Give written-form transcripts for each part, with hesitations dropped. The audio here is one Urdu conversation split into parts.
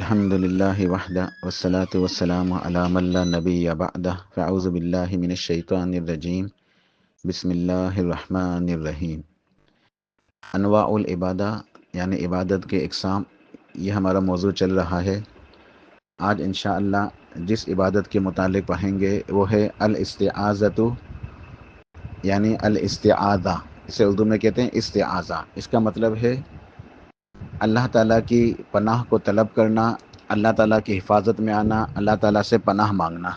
الحمد للہ وحدہ والصلاة والسلام علی من لا نبی بعدہ فاعوذ باللہ من الشیطان الرجیم بسم اللہ الرحمن الرحیم۔ انواع العبادہ یعنی عبادت کے اقسام، یہ ہمارا موضوع چل رہا ہے۔ آج انشاءاللہ جس عبادت کے متعلق پڑھیں گے وہ ہے الاستعاذۃ، یعنی الاستعاذہ، اسے اردو میں کہتے ہیں استعاذہ۔ اس کا مطلب ہے اللہ تعالیٰ کی پناہ کو طلب کرنا، اللہ تعالیٰ کی حفاظت میں آنا، اللہ تعالیٰ سے پناہ مانگنا۔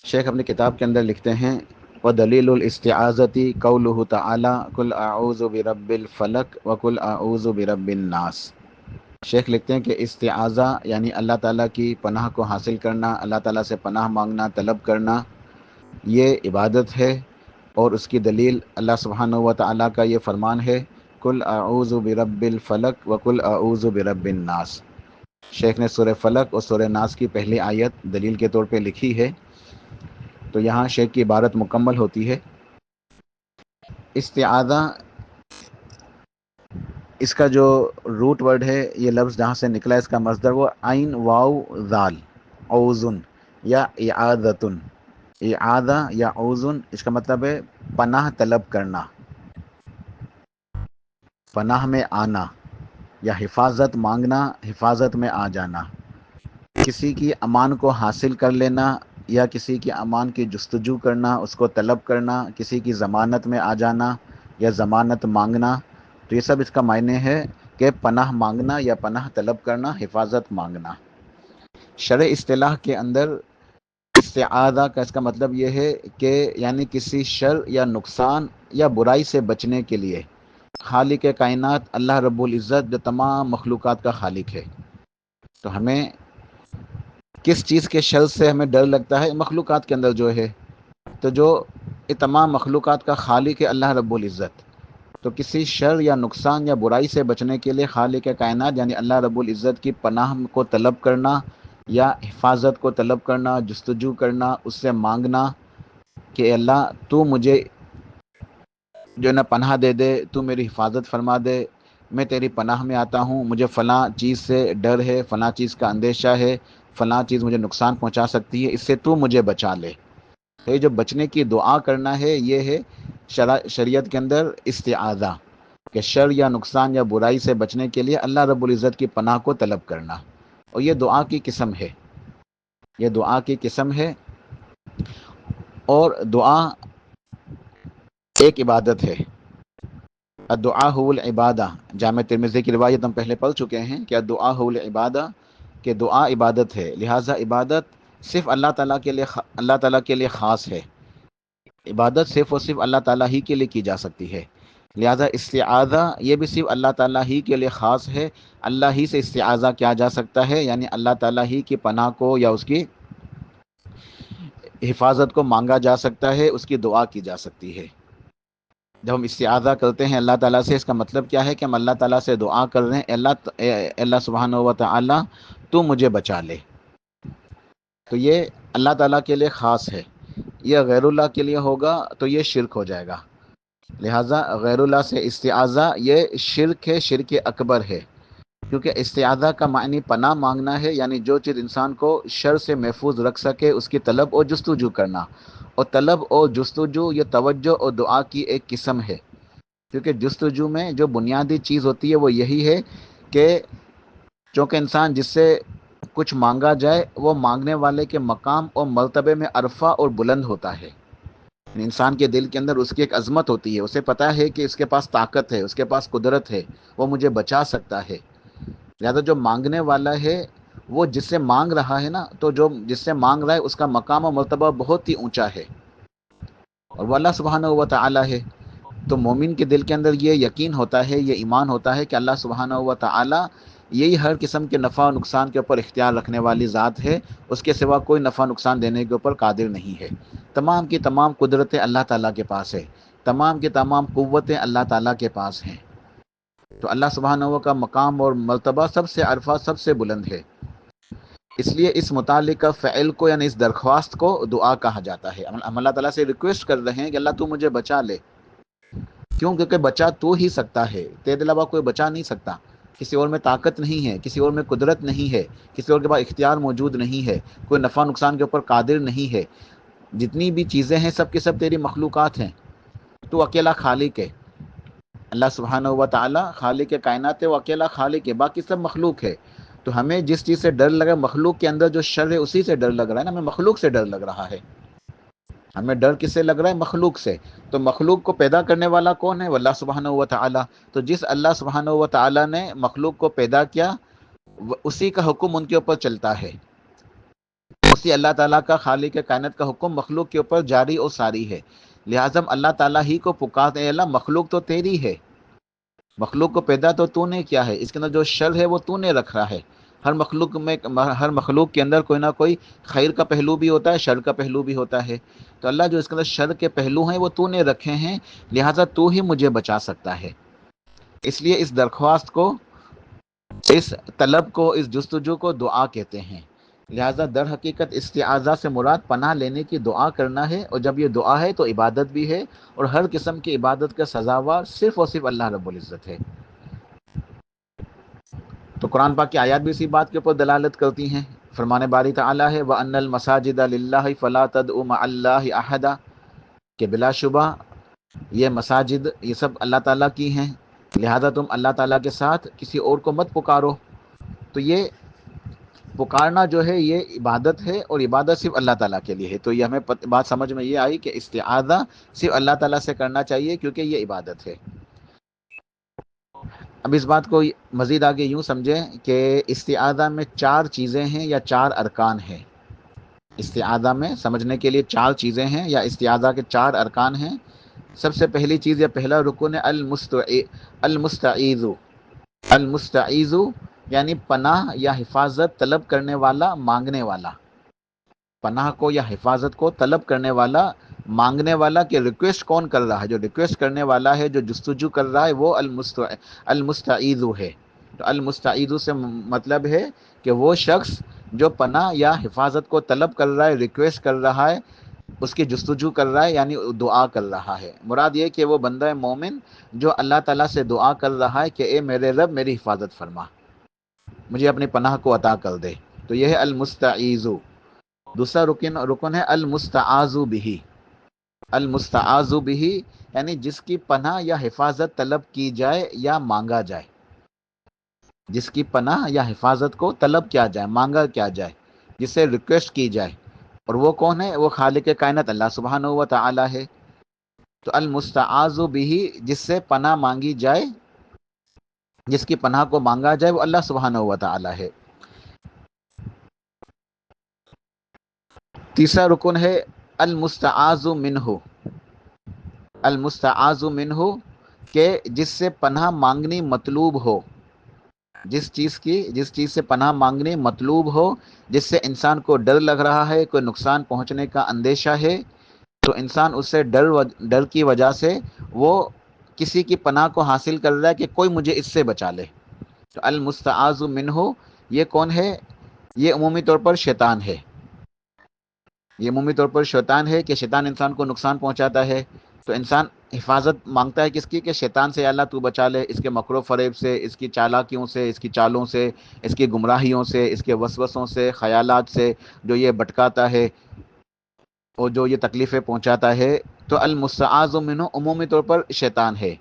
شیخ اپنی کتاب کے اندر لکھتے ہیں وَدَلِيلُ الْإِسْتِعَاذَةِ قَوْلُهُ تَعَالَى قُلْ أَعُوذُ بِرَبِّ الْفَلَقِ وَقُلْ أَعُوذُ بِرَبِّ النَّاسِ۔ شیخ لکھتے ہیں کہ استعاذہ یعنی اللہ تعالیٰ کی پناہ کو حاصل کرنا، اللہ تعالیٰ سے پناہ مانگنا، طلب کرنا، یہ عبادت ہے۔ اور اس کی دلیل اللہ سبحانہ و تعالیٰ کا یہ فرمان ہے قُلْ أَعُوذُ بِرَبِّ الْفَلَقِ وَقُلْ أَعُوذُ بِرَبِّ النَّاسِ۔ شیخ نے سورہ فلق اور سورہ ناس کی پہلی آیت دلیل کے طور پہ لکھی ہے، تو یہاں شیخ کی عبارت مکمل ہوتی ہے۔ استعاذہ، اس کا جو روٹ ورڈ ہے، یہ لفظ جہاں سے نکلا ہے، اس کا مصدر وہ عین واو ذال، اوزن یا اعاذتن۔ اعاذہ یا اوزن، اس کا مطلب ہے پناہ طلب کرنا، پناہ میں آنا، یا حفاظت مانگنا، حفاظت میں آ جانا، کسی کی امان کو حاصل کر لینا یا کسی کی امان کی جستجو کرنا، اس کو طلب کرنا، کسی کی ضمانت میں آ جانا یا ضمانت مانگنا، تو یہ سب اس کا معنی ہے کہ پناہ مانگنا یا پناہ طلب کرنا، حفاظت مانگنا۔ شرع اصطلاح کے اندر استعاذہ کا اس کا مطلب یہ ہے کہ یعنی کسی شر یا نقصان یا برائی سے بچنے کے لیے خالق کائنات اللہ رب العزت جو تمام مخلوقات کا خالق ہے، تو ہمیں کس چیز کے شر سے ہمیں ڈر لگتا ہے؟ مخلوقات کے اندر جو ہے، تو جو یہ تمام مخلوقات کا خالق ہے اللہ رب العزت، تو کسی شر یا نقصان یا برائی سے بچنے کے لیے خالق کائنات یعنی اللہ رب العزت کی پناہ کو طلب کرنا یا حفاظت کو طلب کرنا، جستجو کرنا، اس سے مانگنا کہ اللہ تو مجھے جو ہے نا پناہ دے دے، تو میری حفاظت فرما دے، میں تیری پناہ میں آتا ہوں، مجھے فلاں چیز سے ڈر ہے، فلاں چیز کا اندیشہ ہے، فلاں چیز مجھے نقصان پہنچا سکتی ہے، اس سے تو مجھے بچا لے۔ یہ جو بچنے کی دعا کرنا ہے، یہ ہے شریعت کے اندر استعاذہ، کہ شر یا نقصان یا برائی سے بچنے کے لیے اللہ رب العزت کی پناہ کو طلب کرنا، اور یہ دعا کی قسم ہے، یہ دعا کی قسم ہے، اور دعا ایک عبادت ہے۔ الدعاء هو العبادہ، جامع ترمذی کی روایت ہم پہلے پڑھ چکے ہیں کہ الدعاء هو العبادہ، کہ دعا عبادت ہے، لہٰذا عبادت صرف اللہ تعالیٰ کے لیے خاص ہے، عبادت صرف اور صرف اللہ تعالیٰ ہی کے لیے کی جا سکتی ہے، لہٰذا استعاذہ یہ بھی صرف اللہ تعالیٰ ہی کے لیے خاص ہے، اللہ ہی سے استعاذہ کیا جا سکتا ہے، یعنی اللہ تعالیٰ ہی کی پناہ کو یا اس کی حفاظت کو مانگا جا سکتا ہے، اس کی دعا کی جا سکتی ہے۔ جب ہم استعاذہ کرتے ہیں اللہ تعالیٰ سے، اس کا مطلب کیا ہے کہ ہم اللہ تعالیٰ سے دعا کر رہے ہیں اللہ سبحانہ و تعالیٰ تو مجھے بچا لے، تو یہ اللہ تعالیٰ کے لیے خاص ہے۔ یہ غیر اللہ کے لیے ہوگا تو یہ شرک ہو جائے گا، لہٰذا غیر اللہ سے استعاذہ یہ شرک ہے، شرک اکبر ہے، کیونکہ استعاذہ کا معنی پناہ مانگنا ہے، یعنی جو چیز انسان کو شر سے محفوظ رکھ سکے اس کی طلب اور جستجو کرنا، اور طلب اور جستجو یہ توجہ اور دعا کی ایک قسم ہے، کیونکہ جستجو میں جو بنیادی چیز ہوتی ہے وہ یہی ہے کہ چونکہ انسان جس سے کچھ مانگا جائے وہ مانگنے والے کے مقام اور مرتبے میں عرفہ اور بلند ہوتا ہے، انسان کے دل کے اندر اس کی ایک عظمت ہوتی ہے، اسے پتہ ہے کہ اس کے پاس طاقت ہے، اس کے پاس قدرت ہے، وہ مجھے بچا سکتا ہے، لہذا جو مانگنے والا ہے وہ جس سے مانگ رہا ہے نا، تو جو جس سے مانگ رہا ہے اس کا مقام و مرتبہ بہت ہی اونچا ہے، اور وہ اللہ سبحانہ و تعالیٰ ہے، تو مومن کے دل کے اندر یہ یقین ہوتا ہے، یہ ایمان ہوتا ہے کہ اللہ سبحانہ و تعالیٰ یہی ہر قسم کے نفع و نقصان کے اوپر اختیار رکھنے والی ذات ہے، اس کے سوا کوئی نفع نقصان دینے کے اوپر قادر نہیں ہے، تمام کی تمام قدرتیں اللہ تعالیٰ کے پاس ہے، تمام کی تمام قوتیں اللہ تعالیٰ کے پاس ہیں، تو اللہ سبحانہ و کا مقام اور مرتبہ سب سے عرفہ، سب سے بلند ہے، اس لیے اس متعلقہ فعل کو یعنی اس درخواست کو دعا کہا جاتا ہے۔ ہم اللہ تعالیٰ سے ریکویسٹ کر رہے ہیں کہ اللہ تو مجھے بچا لے، کیوں؟ کیونکہ بچا تو ہی سکتا ہے، تیرے علاوہ کوئی بچا نہیں سکتا، کسی اور میں طاقت نہیں ہے، کسی اور میں قدرت نہیں ہے، کسی اور کے پاس اختیار موجود نہیں ہے، کوئی نفع نقصان کے اوپر قادر نہیں ہے۔ جتنی بھی چیزیں ہیں سب کے سب تیری مخلوقات ہیں، تو اکیلا خالق ہے۔ اللہ سبحانہ و تعالی خالق کائنات ہے، وہ اکیلا خالق ہے، باقی سب مخلوق ہے۔ تو ہمیں جس چیز سے ڈر لگا، مخلوق کے اندر جو شر ہے اسی سے ڈر لگ رہا ہے نا، ہمیں مخلوق سے ڈر لگ رہا ہے۔ ہمیں ڈر کس سے لگ رہا ہے؟ مخلوق سے۔ تو مخلوق کو پیدا کرنے والا کون ہے؟ وہ اللہ سبحانہ و تعالی۔ تو جس اللہ سبحانہ و تعالی نے مخلوق کو پیدا کیا، اسی کا حکم ان کے اوپر چلتا ہے، اسی اللہ تعالیٰ کا خالق کائنات کا حکم مخلوق کے اوپر جاری اور ساری ہے۔ لہٰذا ہم اللہ تعالیٰ ہی کو پکارتے ہیں، اللہ مخلوق تو تیری ہے، مخلوق کو پیدا تو نے کیا ہے، اس کے اندر جو شر ہے وہ تو نے رکھا ہے۔ ہر مخلوق کے اندر کوئی نہ کوئی خیر کا پہلو بھی ہوتا ہے، شر کا پہلو بھی ہوتا ہے۔ تو اللہ جو اس کے اندر شر کے پہلو ہیں وہ تو نے رکھے ہیں، لہٰذا تو ہی مجھے بچا سکتا ہے۔ اس لیے اس درخواست کو، اس طلب کو، اس جستجو کو دعا کہتے ہیں۔ لہٰذا در حقیقت استعاذہ سے مراد پناہ لینے کی دعا کرنا ہے، اور جب یہ دعا ہے تو عبادت بھی ہے، اور ہر قسم کی عبادت کا سزاوار صرف اور صرف اللہ رب العزت ہے۔ تو قرآن پاک کی آیات بھی اسی بات کے اوپر دلالت کرتی ہیں۔ فرمان باری تعالیٰ ہے وَأَنَّ الْمَسَاجِدَ لِلَّهِ فَلَا تَدْعُوا مَعَ اللَّهِ أَحَدًا، کہ بلا شبہ یہ مساجد یہ سب اللہ تعالیٰ کی ہیں، لہذا تم اللہ تعالیٰ کے ساتھ کسی اور کو مت پکارو۔ تو یہ پکارنا جو ہے یہ عبادت ہے، اور عبادت صرف اللہ تعالیٰ کے لیے ہے۔ تو یہ ہمیں بات سمجھ میں یہ آئی کہ استعاذہ صرف اللہ تعالیٰ سے کرنا چاہیے، کیونکہ یہ عبادت ہے۔ اب اس بات کو مزید آگے یوں سمجھیں کہ استعاذہ میں 4 چیزیں ہیں یا 4 ارکان ہیں۔ استعاذہ میں سمجھنے کے لیے 4 چیزیں ہیں یا استعاذہ کے 4 ارکان ہیں۔ سب سے پہلی چیز یا پہلا رکن ہے المستعیذ۔ المستعیذ یعنی پناہ یا حفاظت طلب کرنے والا، مانگنے والا۔ پناہ کو یا حفاظت کو طلب کرنے والا، مانگنے والا، کہ ریکویسٹ کون کر رہا ہے؟ جو ریکویسٹ کرنے والا ہے، جو جستجو کر رہا ہے، وہ المستعیذ ہے۔ تو المستعیذ سے مطلب ہے کہ وہ شخص جو پناہ یا حفاظت کو طلب کر رہا ہے، ریکویسٹ کر رہا ہے، اس کی جستجو کر رہا ہے، یعنی دعا کر رہا ہے۔ مراد یہ کہ وہ بندہ مومن جو اللہ تعالیٰ سے دعا کر رہا ہے کہ اے میرے رب میری حفاظت فرما، مجھے اپنی پناہ کو عطا کر دے۔ تو یہ ہے المستعیذ۔ دوسرا رکن ہے المستعاذ بہ۔ المستعاذ بہ یعنی جس کی پناہ یا حفاظت طلب کی جائے یا مانگا جائے، جس کی پناہ یا حفاظت کو طلب کیا جائے، مانگا کیا جائے، جس سے ریکویسٹ کی جائے، اور وہ کون ہے؟ وہ خالق کائنات اللہ سبحانہ و تعالی ہے۔ تو المستعاذ بہ جس سے پناہ مانگی جائے، جس کی پناہ کو مانگا جائے، وہ اللہ سبحانہ و تعالی ہے۔ تیسرا رکن ہے المستعاذ منہ۔ المستعاذ منہ کہ جس سے پناہ مانگنی مطلوب ہو، جس چیز سے پناہ مانگنی مطلوب ہو، جس سے انسان کو ڈر لگ رہا ہے، کوئی نقصان پہنچنے کا اندیشہ ہے، تو انسان اس سے ڈر کی وجہ سے وہ کسی کی پناہ کو حاصل کر رہا ہے کہ کوئی مجھے اس سے بچا لے۔ تو المستعاذ منہ یہ کون ہے؟ یہ عمومی طور پر شیطان ہے۔ یہ عمومی طور پر شیطان ہے کہ شیطان انسان کو نقصان پہنچاتا ہے، تو انسان حفاظت مانگتا ہے کس کی؟ کہ شیطان سے، یا اللہ تو بچا لے اس کے مکر و فریب سے، اس کی چالاکیوں سے، اس کی چالوں سے، اس کی گمراہیوں سے، اس کے وسوسوں سے، خیالات سے، جو یہ بھٹکاتا ہے اور جو یہ تکلیفیں پہنچاتا ہے۔ تو المستعاذ منہ عمومی طور پر شیطان ہے،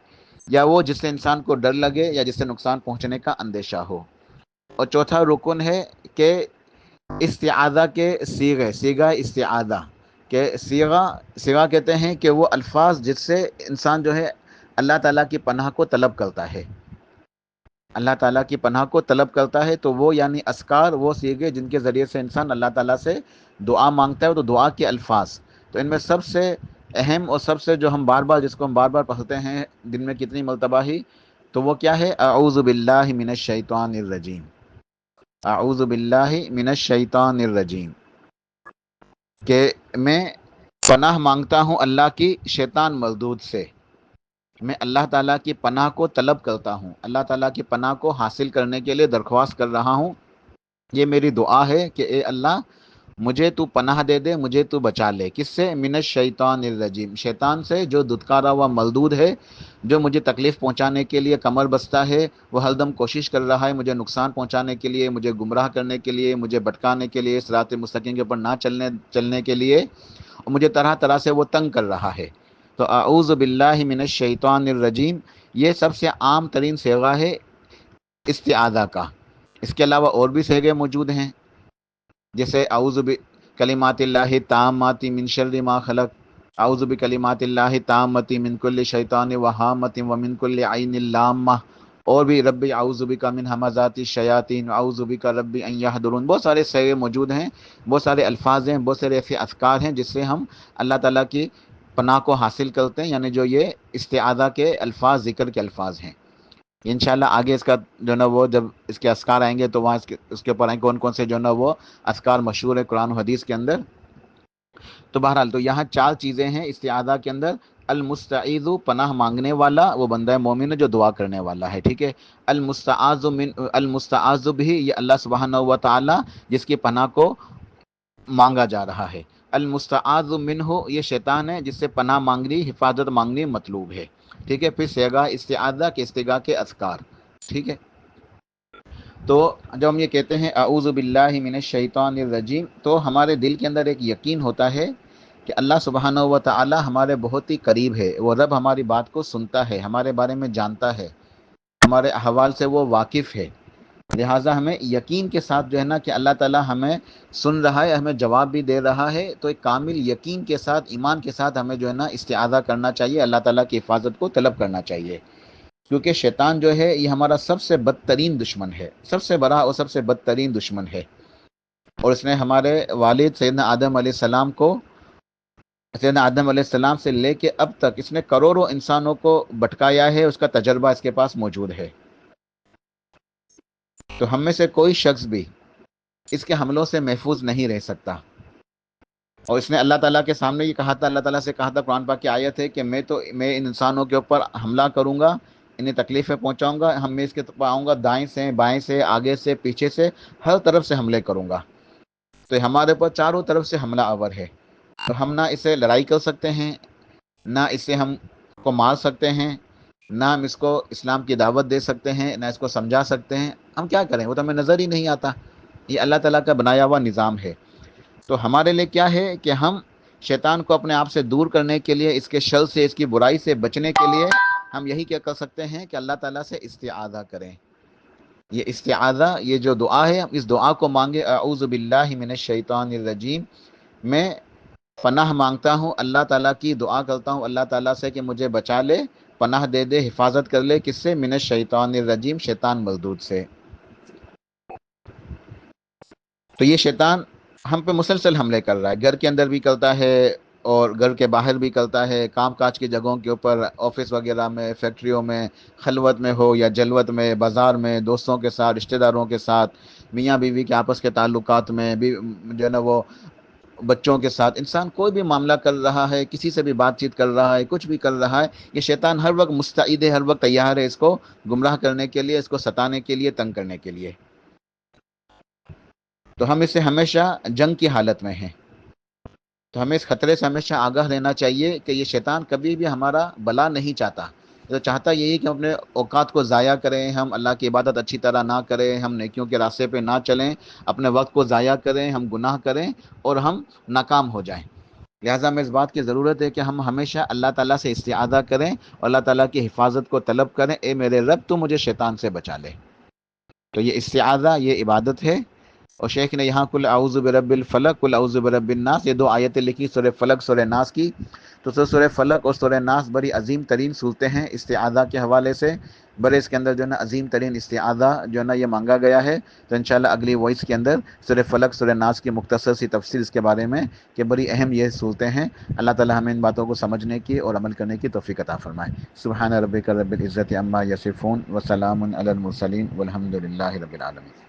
یا وہ جس سے انسان کو ڈر لگے یا جس سے نقصان پہنچنے کا اندیشہ ہو۔ اور چوتھا رکن ہے کہ استعاذہ کے صیغہ استعاذہ، کہ صیغہ کہتے ہیں کہ وہ الفاظ جس سے انسان جو ہے اللہ تعالیٰ کی پناہ کو طلب کرتا ہے، اللہ تعالیٰ کی پناہ کو طلب کرتا ہے، تو وہ یعنی اذکار، وہ صیغے جن کے ذریعے سے انسان اللہ تعالیٰ سے دعا مانگتا ہے، تو دعا کے الفاظ۔ تو ان میں سب سے اہم اور سب سے جو ہم جس کو ہم بار بار پڑھتے ہیں دن میں کتنی مرتبہ ہی، تو وہ کیا ہے؟ اعوذ باللہ من الشیطان الرجیم۔ اعوذ باللہ من الشیطان الرجیم، کہ میں پناہ مانگتا ہوں اللہ کی شیطان مردود سے، میں اللہ تعالیٰ کی پناہ کو طلب کرتا ہوں، اللہ تعالیٰ کی پناہ کو حاصل کرنے کے لیے درخواست کر رہا ہوں۔ یہ میری دعا ہے کہ اے اللہ مجھے تو پناہ دے دے، مجھے تو بچا لے، کس سے؟ من الشیطان الرجیم، شیطان سے جو دھتکارا ہوا مردود ہے، جو مجھے تکلیف پہنچانے کے لیے کمر بستہ ہے، وہ ہر دم کوشش کر رہا ہے مجھے نقصان پہنچانے کے لیے، مجھے گمراہ کرنے کے لیے، مجھے بھٹکانے کے لیے، صراط مستقیم کے اوپر نہ چلنے کے لیے، اور مجھے طرح طرح سے وہ تنگ کر رہا ہے۔ تو اعوذ باللہ من الشیطان الرجیم یہ سب سے عام ترین صیغہ ہے استعاذہ کا۔ اس کے علاوہ اور بھی صیغے موجود ہیں، جیسے اعوذ بکلمات اللہ التامات من شر ما خلق، اعوذ بکلمات اللہ التامات من کل شیطان وہامۃ ومن کل عین لامہ، اور بھی ربی اعوذ بک من ہمزات الشیاطین اعوذ بک ربی ان یحضرون۔ بہت سارے صیغے موجود ہیں، بہت سارے الفاظ ہیں، بہت سارے ایسے اذکار ہیں جس سے ہم اللہ تعالیٰ کی پناہ کو حاصل کرتے ہیں، یعنی جو یہ استعاذہ کے الفاظ، ذکر کے الفاظ ہیں۔ انشاءاللہ آگے اس کا جو ہے نا وہ جب اس کے اذکار آئیں گے تو وہاں اس کے اوپر آئیں گے کون کون سے جو ہے نا وہ اذکار مشہور ہے قرآن و حدیث کے اندر۔ تو بہرحال تو یہاں چار چیزیں ہیں استعاذہ کے اندر۔ المستعیذ پناہ مانگنے والا، وہ بندہ مومن ہے جو دعا کرنے والا ہے، ٹھیک ہے۔ المستعاذ بھی یہ اللہ سبحانہ و تعالی جس کی پناہ کو مانگا جا رہا ہے۔ المستعاذ منہ یہ شیطان ہے جس سے پناہ مانگنی، حفاظت مانگنی مطلوب ہے، ٹھیک ہے۔ پھر صیغہ استعاذہ کے استغاثہ کے اذکار، ٹھیک ہے۔ تو جب ہم یہ کہتے ہیں اعوذ باللہ من الشیطان الرجیم تو ہمارے دل کے اندر ایک یقین ہوتا ہے کہ اللہ سبحانہ و تعالی ہمارے بہت ہی قریب ہے، وہ رب ہماری بات کو سنتا ہے، ہمارے بارے میں جانتا ہے، ہمارے احوال سے وہ واقف ہے، لہٰذا ہمیں یقین کے ساتھ جو ہے نا کہ اللہ تعالیٰ ہمیں سن رہا ہے، ہمیں جواب بھی دے رہا ہے، تو ایک کامل یقین کے ساتھ، ایمان کے ساتھ ہمیں جو ہے نا استعاذہ کرنا چاہیے، اللہ تعالیٰ کی حفاظت کو طلب کرنا چاہیے، کیونکہ شیطان جو ہے یہ ہمارا سب سے بدترین دشمن ہے، سب سے بڑا اور سب سے بدترین دشمن ہے، اور اس نے ہمارے والد سیدنا آدم علیہ السلام کو، سیدنا آدم علیہ السلام سے لے کے اب تک اس نے کروڑوں انسانوں کو بھٹکایا ہے، اس کا تجربہ اس کے پاس موجود ہے۔ تو ہم میں سے کوئی شخص بھی اس کے حملوں سے محفوظ نہیں رہ سکتا، اور اس نے اللہ تعالیٰ کے سامنے یہ کہا تھا، اللہ تعالیٰ سے کہا تھا، قرآن پاک کی آیت ہے کہ میں ان انسانوں کے اوپر حملہ کروں گا، انہیں تکلیفیں پہنچاؤں گا، میں اس کے آؤں گا دائیں سے، بائیں سے، آگے سے، پیچھے سے، ہر طرف سے حملے کروں گا۔ تو ہمارے اوپر چاروں طرف سے حملہ آور ہے، تو ہم نہ اسے لڑائی کر سکتے ہیں، نہ اسے ہم کو مار سکتے ہیں، نہ ہم اس کو اسلام کی دعوت دے سکتے ہیں، نہ اس کو سمجھا سکتے ہیں، ہم کیا کریں، وہ تو ہمیں نظر ہی نہیں آتا، یہ اللہ تعالیٰ کا بنایا ہوا نظام ہے۔ تو ہمارے لیے کیا ہے کہ ہم شیطان کو اپنے آپ سے دور کرنے کے لیے، اس کے شر سے، اس کی برائی سے بچنے کے لیے ہم یہی کیا کر سکتے ہیں کہ اللہ تعالیٰ سے استعاذہ کریں۔ یہ استعاذہ، یہ جو دعا ہے، اس دعا کو مانگے، اعوذ باللہ من الشیطان الرجیم، میں پناہ مانگتا ہوں، اللہ تعالیٰ کی دعا کرتا ہوں اللہ تعالیٰ سے کہ مجھے بچا لے، پناہ دے دے، حفاظت کر لے، کس سے؟ من الشیطان الرجیم، شیطان مردود سے۔ تو یہ شیطان ہم پہ مسلسل حملے کر رہا ہے، گھر کے اندر بھی کرتا ہے اور گھر کے باہر بھی کرتا ہے، کام کاج کی جگہوں کے اوپر، آفس وغیرہ میں، فیکٹریوں میں، خلوت میں ہو یا جلوت میں، بازار میں، دوستوں کے ساتھ، رشتہ داروں کے ساتھ، میاں بیوی کے آپس کے تعلقات میں بھی جو ہے نا وہ بچوں کے ساتھ، انسان کوئی بھی معاملہ کر رہا ہے، کسی سے بھی بات چیت کر رہا ہے، کچھ بھی کر رہا ہے، یہ شیطان ہر وقت مستعد ہے، ہر وقت تیار ہے اس کو گمراہ کرنے کے لیے، اس کو ستانے کے لیے، تنگ کرنے کے لیے۔ تو ہم اس سے ہمیشہ جنگ کی حالت میں ہیں، تو ہمیں اس خطرے سے ہمیشہ آگاہ رہنا چاہیے کہ یہ شیطان کبھی بھی ہمارا بھلا نہیں چاہتا، تو چاہتا یہی کہ ہم اپنے اوقات کو ضائع کریں، ہم اللہ کی عبادت اچھی طرح نہ کریں، ہم نیکیوں کے راستے پہ نہ چلیں، اپنے وقت کو ضائع کریں، ہم گناہ کریں اور ہم ناکام ہو جائیں۔ لہٰذا ہمیں اس بات کی ضرورت ہے کہ ہم ہمیشہ اللہ تعالیٰ سے استعاذہ کریں اور اللہ تعالیٰ کی حفاظت کو طلب کریں، اے میرے رب تو مجھے شیطان سے بچا لے۔ تو یہ استعاذہ، یہ عبادت ہے، اور شیخ نے یہاں کل اعوذ برب الفلق کل اعوذ برب الناس، یہ دو آیتیں لکھی سورہ فلق سورہ ناس کی، تو سورہ فلق اور سورہ ناس بڑی عظیم ترین صورتیں ہیں استعاذہ کے حوالے سے، بڑے اس کے اندر جو ہے نا عظیم ترین استعاذہ جو ہے نا یہ مانگا گیا ہے۔ تو انشاءاللہ اگلی وائس کے اندر سورہ فلق سورہ ناس کی مختصر سی تفسیر اس کے بارے میں کہ بڑی اہم یہ صورتیں ہیں، اللہ تعالی ہمیں ان باتوں کو سمجھنے کی اور عمل کرنے کی توفیق عطا فرمائے۔ سبحان ربک رب العزت عما یصفون وسلام علی المرسلین والحمد للہ رب العالمین۔